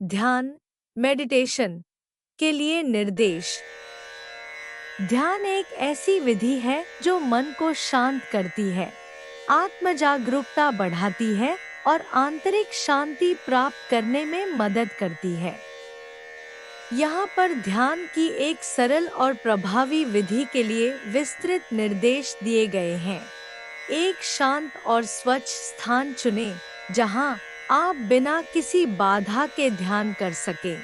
ध्यान, मेडिटेशन के लिए निर्देश। ध्यान एक ऐसी विधि है जो मन को शांत करती है, आत्म जागरूकता बढ़ाती है और आंतरिक शांति प्राप्त करने में मदद करती है। यहाँ पर ध्यान की एक सरल और प्रभावी विधि के लिए विस्तृत निर्देश दिए गए हैं। एक शांत और स्वच्छ स्थान चुनें, जहाँ आप बिना किसी बाधा के ध्यान कर सकें।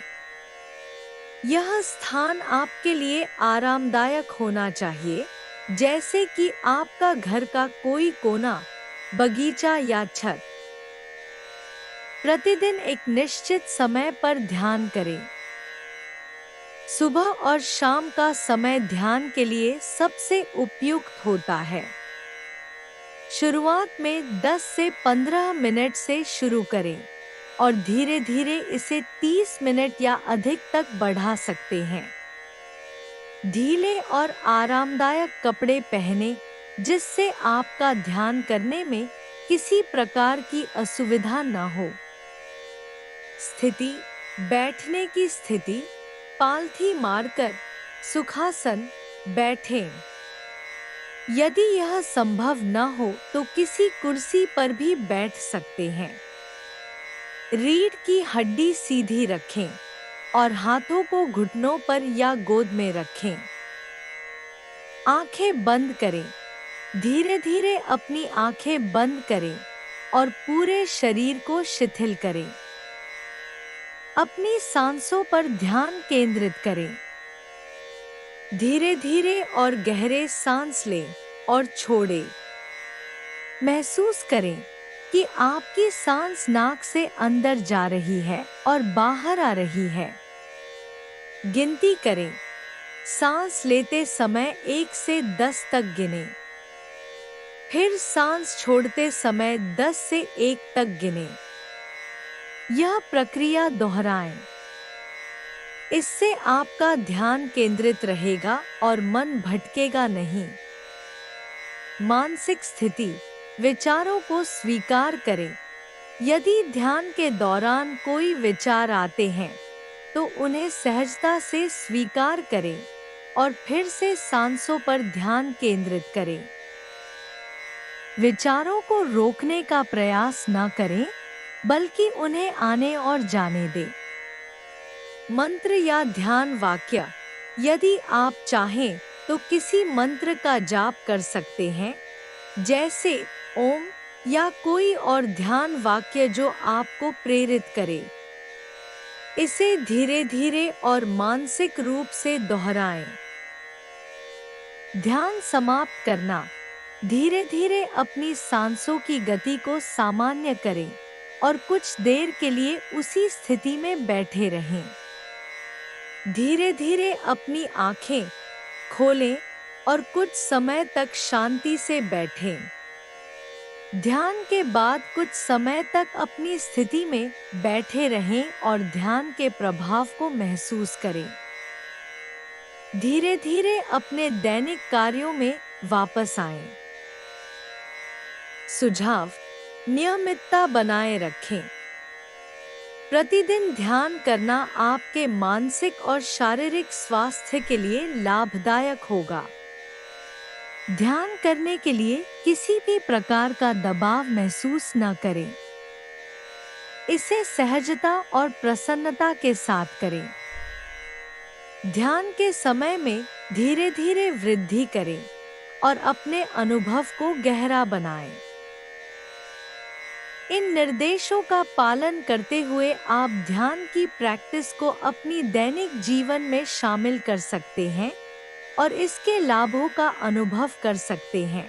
यह स्थान आपके लिए आरामदायक होना चाहिए, जैसे कि आपका घर का कोई कोना, बगीचा या छत। प्रतिदिन एक निश्चित समय पर ध्यान करें। सुबह और शाम का समय ध्यान के लिए सबसे उपयुक्त होता है। शुरुआत में 10 से 15 मिनट से शुरू करें और धीरे धीरे इसे 30 मिनट या अधिक तक बढ़ा सकते हैं। ढीले और आरामदायक कपड़े पहनें, जिससे आपका ध्यान करने में किसी प्रकार की असुविधा न हो। स्थिति: बैठने की स्थिति, पालथी मारकर सुखासन बैठें। यदि यह संभव न हो तो किसी कुर्सी पर भी बैठ सकते हैं। रीढ़ की हड्डी सीधी रखें और हाथों को घुटनों पर या गोद में रखें। आंखें बंद करें। धीरे धीरे अपनी आंखें बंद करें और पूरे शरीर को शिथिल करें। अपनी सांसों पर ध्यान केंद्रित करें। धीरे धीरे और गहरे सांस लें और छोड़ें। महसूस करें कि आपकी सांस नाक से अंदर जा रही है और बाहर आ रही है। गिनती करें। सांस लेते समय 1 से 10 तक गिनें। फिर सांस छोड़ते समय 10 से 1 तक गिनें। यह प्रक्रिया दोहराएं। इससे आपका ध्यान केंद्रित रहेगा और मन भटकेगा नहीं। मानसिक स्थिति: विचारों को स्वीकार करें। यदि ध्यान के दौरान कोई विचार आते हैं, तो उन्हें सहजता से स्वीकार करें और फिर से सांसों पर ध्यान केंद्रित करें। विचारों को रोकने का प्रयास न करें, बल्कि उन्हें आने और जाने दें। मंत्र या ध्यान वाक्य: यदि आप चाहें तो किसी मंत्र का जाप कर सकते हैं, जैसे ओम या कोई और ध्यान वाक्य जो आपको प्रेरित करे। इसे धीरे धीरे और मानसिक रूप से दोहराएं। ध्यान समाप्त करना: धीरे धीरे अपनी सांसों की गति को सामान्य करें और कुछ देर के लिए उसी स्थिति में बैठे रहें। धीरे धीरे अपनी आंखें खोलें और कुछ समय तक शांति से बैठें। ध्यान के बाद कुछ समय तक अपनी स्थिति में बैठे रहें और ध्यान के प्रभाव को महसूस करें। धीरे धीरे अपने दैनिक कार्यों में वापस आएं। सुझाव: नियमितता बनाए रखें। प्रतिदिन ध्यान करना आपके मानसिक और शारीरिक स्वास्थ्य के लिए लाभदायक होगा। ध्यान करने के लिए किसी भी प्रकार का दबाव महसूस न करें। इसे सहजता और प्रसन्नता के साथ करें। ध्यान के समय में धीरे धीरे वृद्धि करें और अपने अनुभव को गहरा बनाएं। इन निर्देशों का पालन करते हुए आप ध्यान की प्रैक्टिस को अपनी दैनिक जीवन में शामिल कर सकते हैं और इसके लाभों का अनुभव कर सकते हैं।